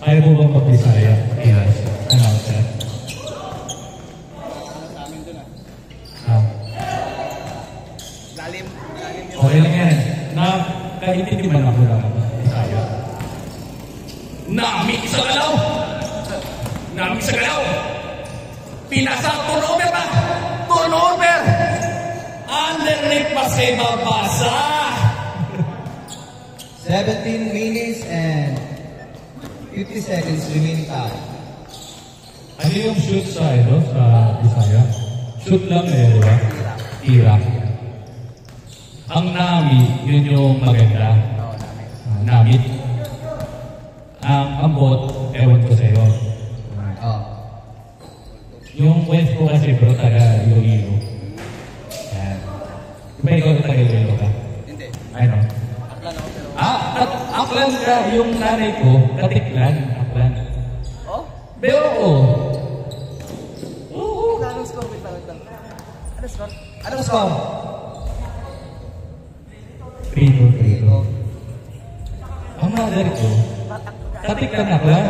Ayaw mo bang mag-Bisaya? Yes. Announcer. Lalim yun. Okay lang yan. Kaintindihan ako lang. Bisaya. Nami sa galaw! Nami sa galaw! Pinasa turnover ba? Turnover! Underneath pa sa mabasa! 17 minutes and 50 seconds remaining time. Ano yung shoot sa Bisaya? Shoot lang di ba? Tira. Ang nami, yun yung maganda. Namit. Ang ambot, ewan ko sa'yo. Yung west ko kasi bro, taga Iloilo. Yan. Diba ikaw taga Iloilo ka? Hindi. Ano? Aklan ako pero... Aklan ka. Yung nanay ko, Katiklan. Aklan. Oh? Pero oo. Oo. Anong score? Wait lang. Ano score? Anong score? 3-2. Ang mother ko, Katiklan Aklan.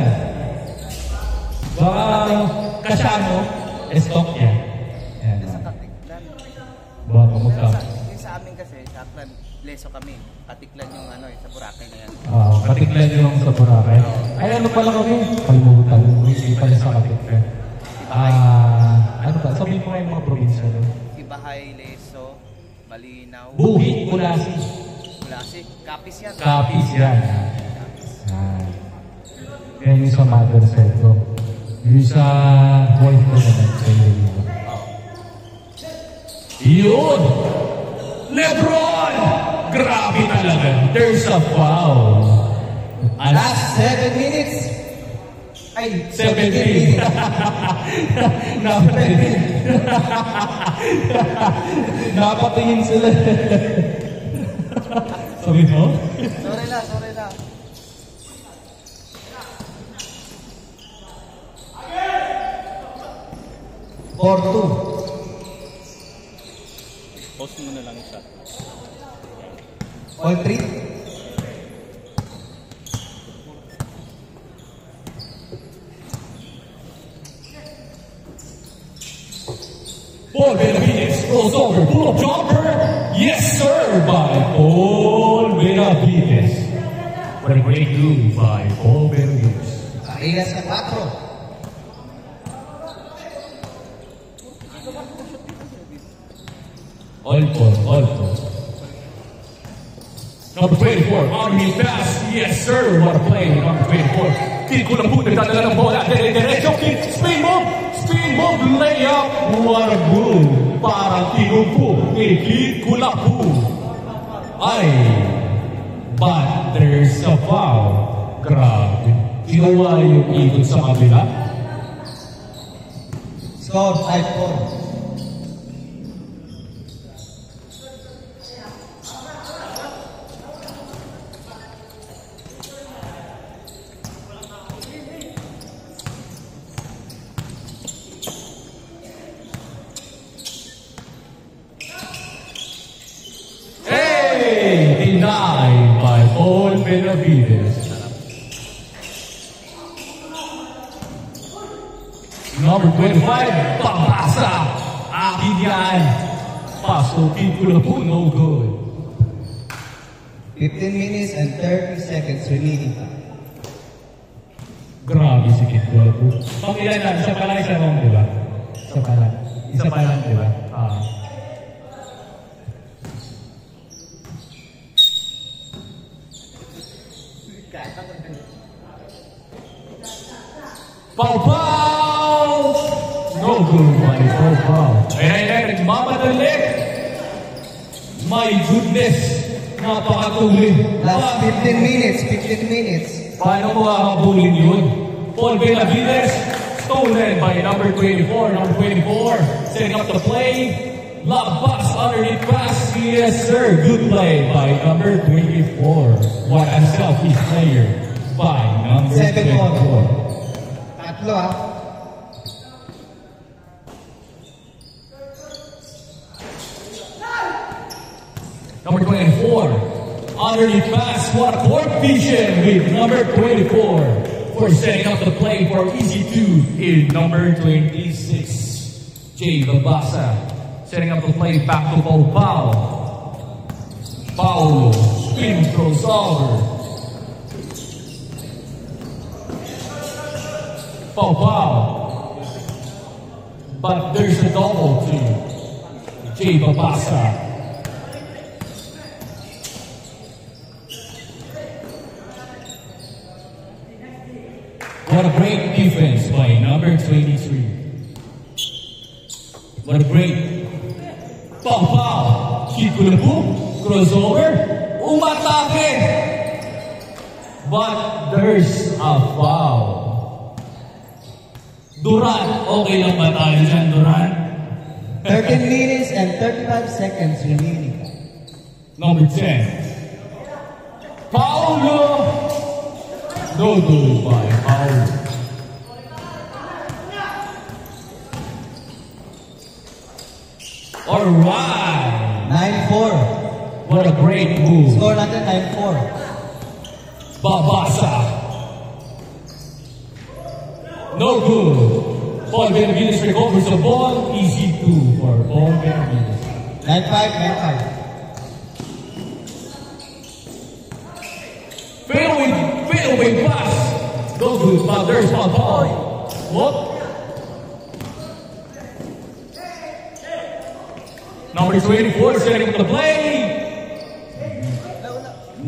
Baka Kasyano, stock niya. Yan. Sa Katiklan. Baka magkap. Yung sa amin kasi, sa Aklan, leso kami. Katiklan yung sa Boracay na yan. Katiklan yung sa Boracay. Ay, ano pala kami? Kalimutan. Hindi pala sa Katiklan. Ano ba? Sabihin mo nga yung mga probinsya doon. Ibahay, Leso, Malinaw. Buhit, Kulasi. Kulasi. Kapis yan. Kapis yan. Yan yung sa mother side ko. Yung sa wife ko naman sa iyo. Yun! Lebron! Grabe talaga. There's a foul. Last 7 minutes. Ay, 17. Napatingin sila. Sabi mo? Sorry na. 4-2. Post mo na lang isa. All 3. Paul Benavides goes over. Pull-up jumper. Yes, sir, by Paul Benavides. What a great move by Paul Benavides. Kailas na 4. Alto. Number 24, underneath pass. Yes, sir. What a play. Number 24. Kid ko lang po, nagdadala ng bola. Diretso, kid. Spin move, layup. What a move. Parang tinumpo. Kid ko lang po. Ay, but there's a foul. Grabe. Ginawa yung ikot sa kabila. Score 5-4. Denied by Paul Benavides. Number 25, pabasa. Akin yan. Pasukin ko na po, no good. 15 minutes and 30 seconds remaining time. Grabe si Kid ko na po. Pag-ilan lang, isa pa lang, di ba? Isa pa lang, di ba? Foul! No good, buddy. No foul. Ay, nagmamadali. My goodness. Napakatuli. Last 15 minutes. Paano mo hahabulin yun? Paul Benavides, stolen by number 24. Number 24, setting up the play. Lob pass underneath pass. Yes, sir. Good play by number 24. What a selfish player by number 24. Tatlo Number 24, underneath pass. What a court vision with number 24. for setting up the play for easy 2 in number 26. Jay Babasa setting up the play back to Paul Pao. Paulo, spin crossover. Pau. But there's a double to Jay Babasa. What a great defense by number 23. What a great Pau. Kikulapu, crossover, umatake. But there's a foul. Duran, okay lang ba tayo dyan, Duran? 13 minutes and 35 seconds remaining. Number 10. Paulo. No good by Paulo. Alright. 9-4. What a great move. Score natin 9-4. Babasa. No good. Paul Benavides recovers the ball. Easy 2 for Paul Benavides. 9-5. Fadeaway pass. No good, but there's Paul. What? Number 24 setting up the play.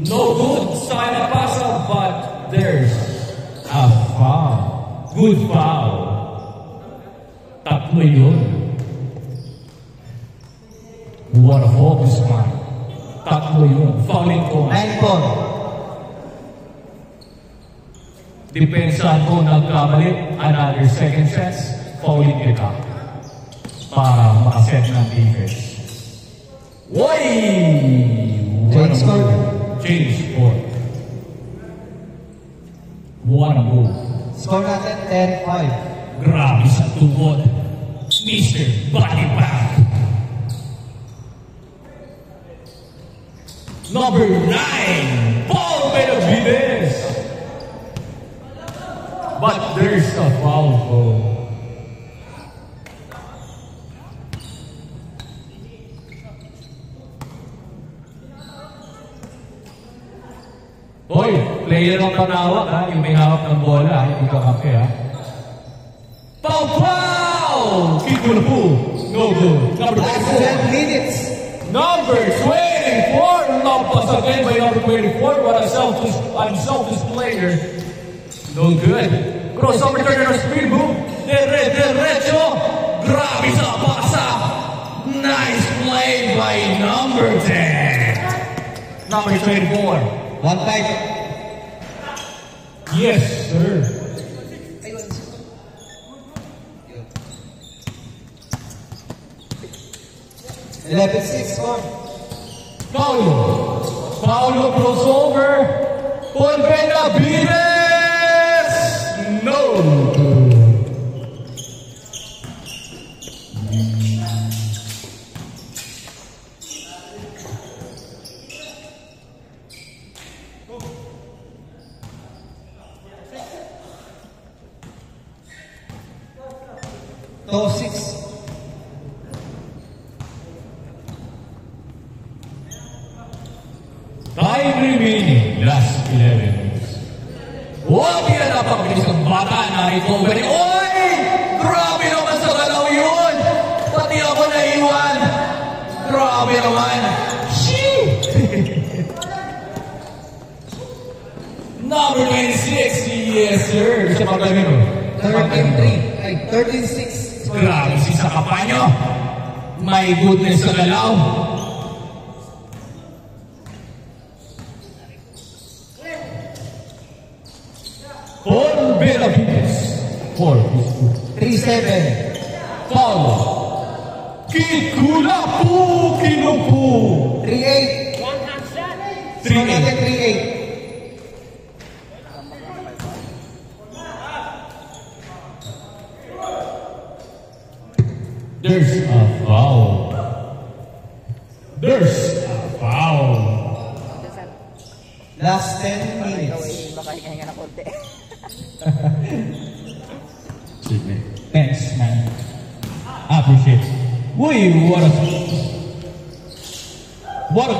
No good. Sana pasa, but there's a foul. Good foul. Tatlo yun. What a focus man. Tatlo yun. Fouling ko. 9-4. Depensa ko nagkamali. Another second chance. Fouling kita. Para makaset ng defense. Why? Change score. Change score. What a move. Score natin 10-5. Grabe sa tungkod. Mr. Body Back. Number 9, Paul Benavides. But there's a foul goal. Hoy, player ang panawak ha, yung may hawak ng bola, hindi ka kape ha. Pau! Kikulapu, no good. Number Last 24. 10 minutes. Number 24, lampas again by number 24. What a unselfish player. No good. Crossover turner spin move. Derecho. Grabe sa pasa. Nice play by number 10. Number 24. 1-5. Yes, sir. 11-6 score. Paulo crossover. Paul Benavides. No. Top 6. Time remaining, last 11 minutes. Huwag yan napakabilis ang bata na recovery. Oy! Grabe naman sa galaw yun! Pati ako naiwan! Grabe naman! Shee! Number 26, yes sir! Siya magaling mo. 13-3. Ay, 13-6. Grabe si sa kapanyo! My goodness sa galaw! Paul Benavides. 3-7. Paulo. Kikulapu, kinupu. 3-8. Score natin 3-8. There's a foul. There's a foul. Last 10 minutes. Baka hinga ng konti. Thanks, man. I appreciate it. Wait, what a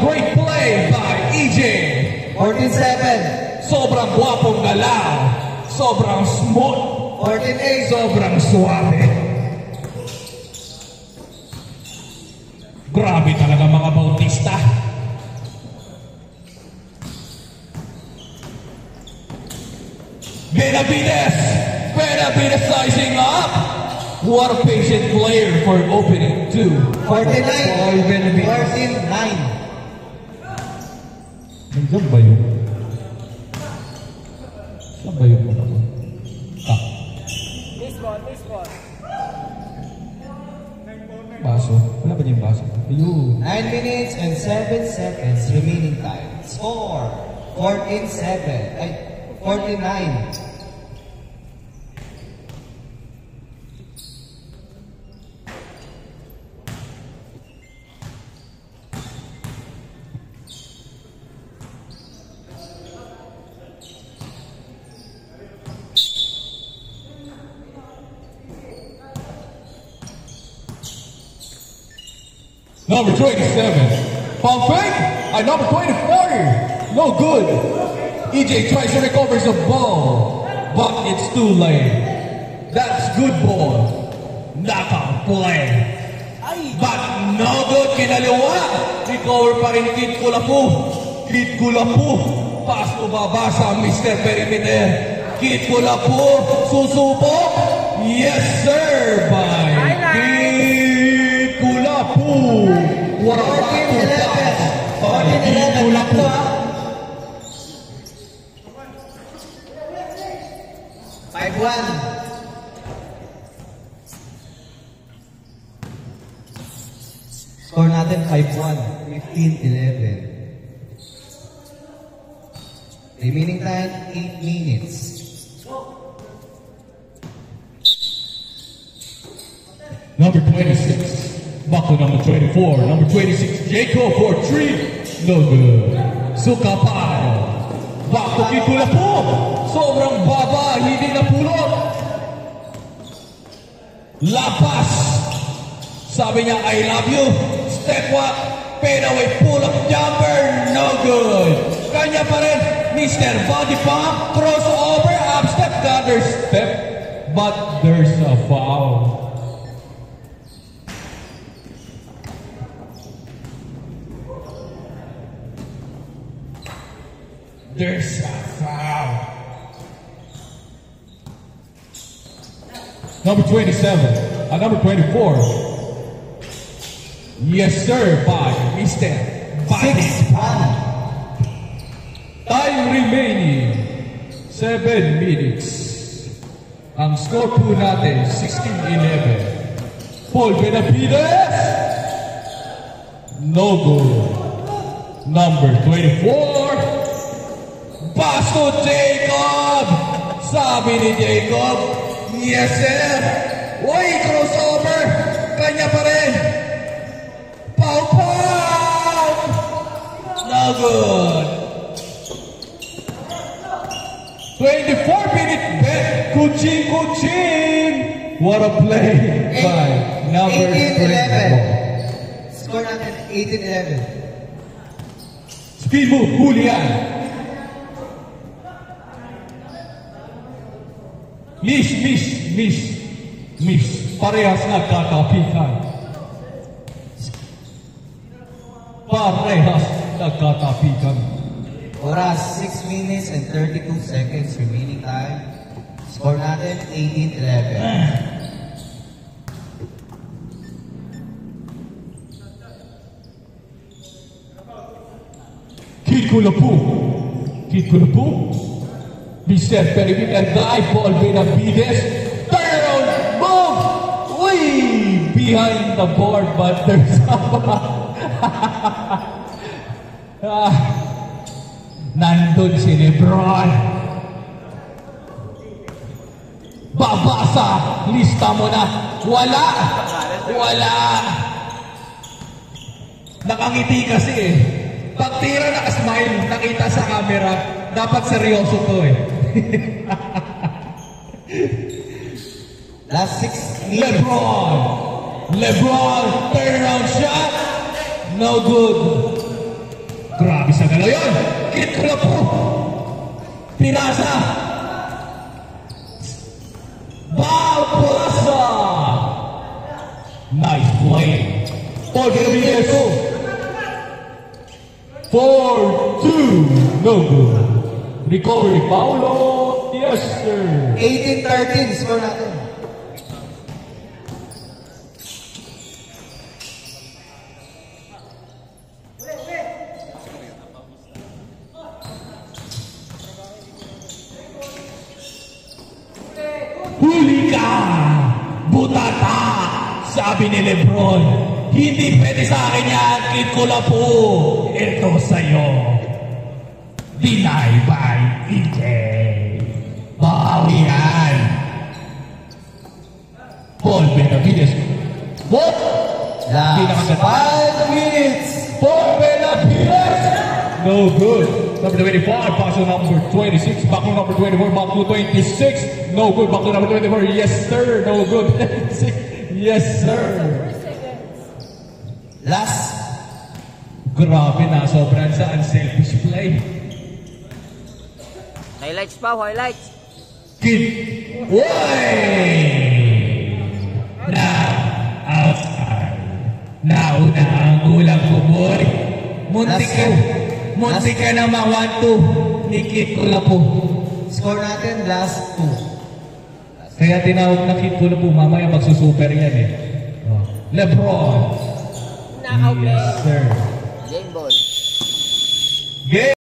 great play by EJ. 14-7. Sobrang gwapong galaw. Sobrang smooth. 14-8. Sobrang suabe. Grabe talaga mga Bautista. Benavides sizing up. What a patient player for opening 2. 49. 14-9. Nandiyan ba yun? Saan ba yun? Ah. Baseball. Baso. Wala ba yung baso? Ayun. 9 minutes and 7 seconds remaining time. Score 14-7. Ay, 49. Number 27, pump fake, and number 24, no good. EJ tries to recover the ball, but it's too late. That's good ball. Knockout play. But no good, kinaliwa. Recover pa rin Kid Kulapu. Kid Kulapu. Pass to babasa, Mr. Perimeter. Kid Kulapu, susubok. Yes, sir, by Kid Kulapu. What a 14-11. 5-1. Score natin 5-1. 15-11. Remaining time 8 minutes. Number 26, back to number 24. Number 26, Jacob for 3. No good. Sukaparo. Back to Kid Kulapu. Sobrang baba, hindi napulot. Lapas. Sabi niya, I love you. Step up. Fade away, pull up jumper. No good. Kanya pa rin, Mr. Body Pump. Crossover, up step, gather step. But there's a foul. There's a foul. Number 27, number 24. Yes, sir, by Mr. 6-1. Time remaining 7 minutes. Ang score po natin 16-11. Paul Benavides. No goal. Number 24. Pass to Jacob! Sabi ni Jacob, yes sir! Uy, crossover! Kanya pa rin! Pow! No good! 24-minute bet! Kuching! What a play by number 18-11. Score natin 18-11. Speed move, Julian! Miss. Parehas nagkatapikan. Oras 6 minutes and 32 seconds remaining time. Score natin 18-11. Kid Kulapu. Mr. Perimeter guy, Paul Benavides. Turn around, move! Uy! Behind the board, but there's nandun si Lebron. Babasa! Lista mo na. Wala! Nakangiti kasi eh. Pag tira nakasmile, nakita sa camera, dapat seryoso to eh. Last 6 minutes. LeBron! LeBron! Turnaround shot! No good! Grabe sa galaw yun! Kit ko na po! Pinasa! Balpasa! Nice play! Paul Benavides! 4-2! No good! Recovery, Paulo! Yes, sir! 18-13, score natin. Huli ka! Butata! Sabi ni Lebron, hindi pwede sa akin yan, Kid Kulapu. Ito sa'yo. Deny by EJ. Bawi yan. Paul Benavides. What? Last 5 minutes. Paul Benavides. No good. Number 25, pass to number 26. Back to number 24, back to 26. No good. Back to number 24. Yes, sir. No good. Yes, sir. Last. Grabe na. Sobrang sa unselfish play. Highlights pa, highlights. Kid. Way! Now, outside. Nauna ang ulang kumoy. Munti ka na ma-1-2 ni Kid Kulapu. Score natin last 2. Kaya tinawag na Kid Kulapu, mamaya magsusuper yan eh. Oh. LeBron. Knockout Yes, sir. Game ball. Game!